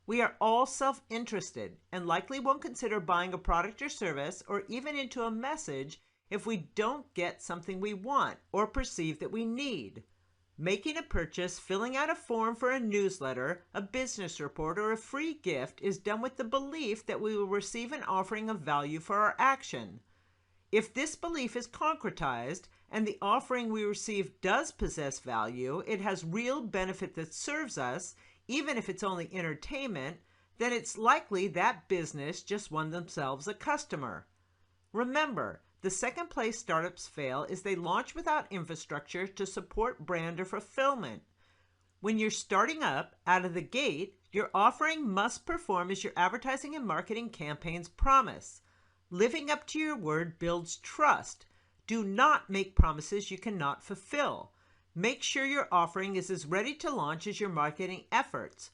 We are all self-interested and likely won't consider buying a product or service or even into a message if we don't get something we want or perceive that we need. Making a purchase, filling out a form for a newsletter, a business report, or a free gift is done with the belief that we will receive an offering of value for our action. If this belief is concretized and the offering we receive does possess value, it has real benefit that serves us, even if it's only entertainment, then it's likely that business just won themselves a customer. Remember, the second place startups fail is they launch without infrastructure to support brand or fulfillment. When you're starting up out of the gate, your offering must perform as your advertising and marketing campaigns promise. Living up to your word builds trust. Do not make promises you cannot fulfill. Make sure your offering is as ready to launch as your marketing efforts.